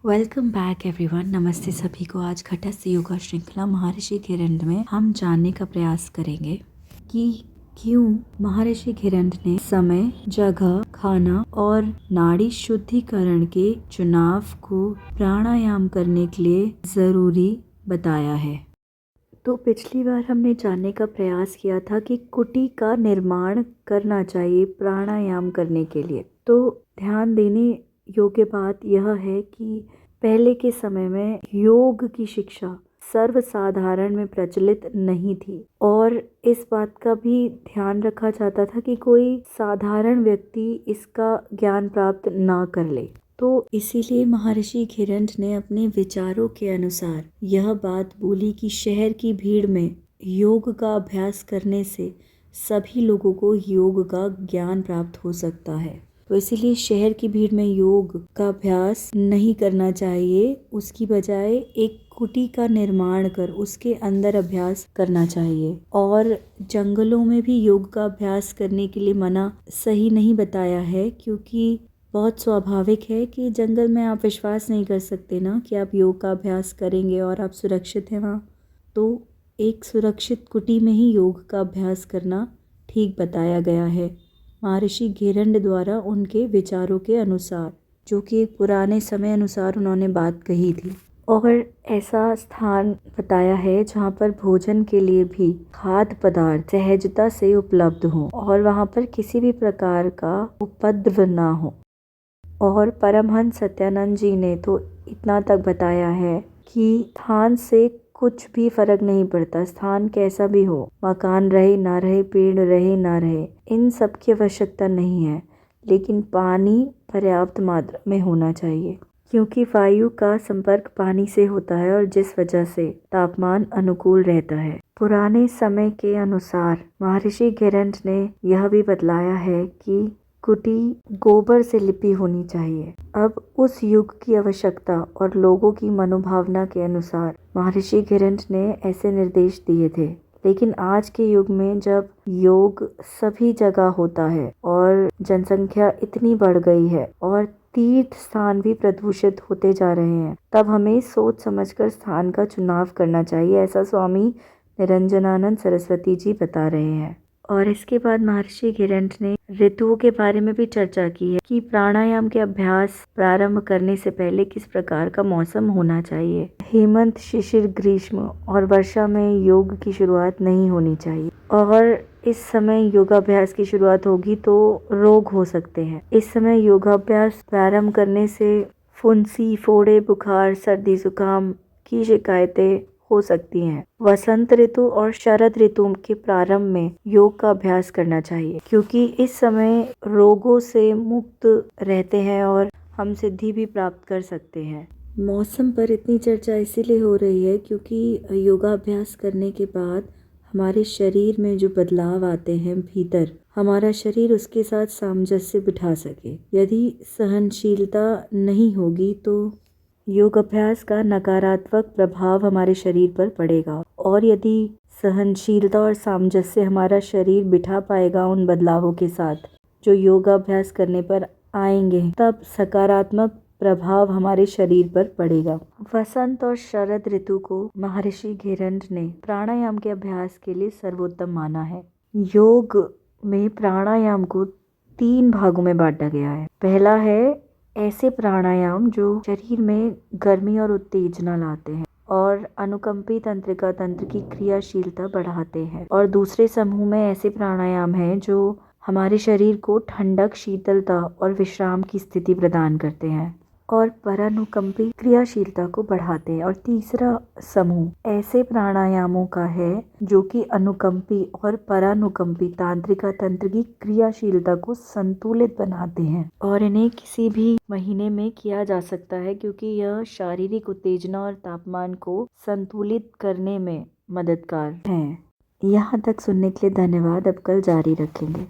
Welcome back everyone. नमस्ते सभी को। आज घटस्थ योगा श्रृंखला महर्षि घिरंड में हम जानने का प्रयास करेंगे कि क्यों महर्षि घिरंड ने समय, जगह, खाना और नाड़ी शुद्धिकरण के चुनाव को प्राणायाम करने के लिए जरूरी बताया है। तो पिछली बार हमने जानने का प्रयास किया था कि कुटी का निर्माण करना चाहिए प्राणायाम करने के लिए। तो ध्यान देने योग्य बात यह है कि पहले के समय में योग की शिक्षा सर्वसाधारण में प्रचलित नहीं थी और इस बात का भी ध्यान रखा जाता था कि कोई साधारण व्यक्ति इसका ज्ञान प्राप्त ना कर ले। तो इसीलिए महर्षि घिरंड ने अपने विचारों के अनुसार यह बात बोली कि शहर की भीड़ में योग का अभ्यास करने से सभी लोगों को योग का ज्ञान प्राप्त हो सकता है। तो इसीलिए शहर की भीड़ में योग का अभ्यास नहीं करना चाहिए, उसकी बजाय एक कुटी का निर्माण कर उसके अंदर अभ्यास करना चाहिए। और जंगलों में भी योग का अभ्यास करने के लिए मना सही नहीं बताया है, क्योंकि बहुत स्वाभाविक है कि जंगल में आप विश्वास नहीं कर सकते ना कि आप योग का अभ्यास करेंगे और आप सुरक्षित हैं वहाँ। तो एक सुरक्षित कुटी में ही योग का अभ्यास करना ठीक बताया गया है महर्षि घिरंड द्वारा, उनके विचारों के अनुसार, जो कि एक पुराने समय अनुसार उन्होंने बात कही थी। और ऐसा स्थान बताया है जहाँ पर भोजन के लिए भी खाद्य पदार्थ सहजता से उपलब्ध हो और वहाँ पर किसी भी प्रकार का उपद्रव ना हो। और परमहंस सत्यानंद जी ने तो इतना तक बताया है कि स्थान से कुछ भी फर्क नहीं पड़ता, स्थान कैसा भी हो, मकान रहे ना रहे, पेड़ रहे ना रहे, इन सब की आवश्यकता नहीं है, लेकिन पानी पर्याप्त मात्रा में होना चाहिए, क्योंकि वायु का संपर्क पानी से होता है और जिस वजह से तापमान अनुकूल रहता है। पुराने समय के अनुसार महर्षि घिरंड ने यह भी बतलाया है कि कुटी गोबर से लिपी होनी चाहिए। अब उस युग की आवश्यकता और लोगों की मनोभावना के अनुसार महर्षि घिरंड ने ऐसे निर्देश दिए थे। लेकिन आज के युग में जब योग सभी जगह होता है और जनसंख्या इतनी बढ़ गई है और तीर्थ स्थान भी प्रदूषित होते जा रहे हैं, तब हमें सोच समझकर स्थान का चुनाव करना चाहिए, ऐसा स्वामी निरंजनानंद सरस्वती जी बता रहे हैं। और इसके बाद महर्षि घिरंड ने ऋतुओं के बारे में भी चर्चा की है कि प्राणायाम के अभ्यास प्रारंभ करने से पहले किस प्रकार का मौसम होना चाहिए। हेमंत, शिशिर, ग्रीष्म और वर्षा में योग की शुरुआत नहीं होनी चाहिए, और इस समय योगाभ्यास की शुरुआत होगी तो रोग हो सकते हैं। इस समय योगाभ्यास प्रारंभ करने से फुंसी, फोड़े, बुखार, सर्दी, जुकाम की शिकायतें हो सकती हैं। वसंत ऋतु और शरद ऋतु के प्रारंभ में योग का अभ्यास करना चाहिए, क्योंकि इस समय रोगों से मुक्त रहते हैं और हम सिद्धि भी प्राप्त कर सकते हैं। मौसम पर इतनी चर्चा इसीलिए हो रही है क्योंकि योगाभ्यास करने के बाद हमारे शरीर में जो बदलाव आते हैं भीतर, हमारा शरीर उसके साथ सामंजस्य बिठा सके। यदि सहनशीलता नहीं होगी तो योग अभ्यास का नकारात्मक प्रभाव हमारे शरीर पर पड़ेगा, और यदि सहनशीलता और सामंजस्य हमारा शरीर बिठा पाएगा उन बदलावों के साथ जो योगाभ्यास करने पर आएंगे, तब सकारात्मक प्रभाव हमारे शरीर पर पड़ेगा। वसंत और शरद ऋतु को महर्षि घिरंड ने प्राणायाम के अभ्यास के लिए सर्वोत्तम माना है। योग में प्राणायाम को 3 भागों में बांटा गया है। पहला है ऐसे प्राणायाम जो शरीर में गर्मी और उत्तेजना लाते हैं और अनुकंपी तंत्रिका तंत्र की क्रियाशीलता बढ़ाते हैं, और दूसरे समूह में ऐसे प्राणायाम हैं जो हमारे शरीर को ठंडक, शीतलता और विश्राम की स्थिति प्रदान करते हैं और परानुकंपी क्रियाशीलता को बढ़ाते हैं। और तीसरा समूह ऐसे प्राणायामों का है जो कि अनुकंपी और परानुकंपी तांत्रिका तंत्र की क्रियाशीलता को संतुलित बनाते हैं, और इन्हें किसी भी महीने में किया जा सकता है, क्योंकि यह शारीरिक उत्तेजना और तापमान को संतुलित करने में मददगार हैं। यहाँ तक सुनने के लिए धन्यवाद। अब कल जारी रखेंगे।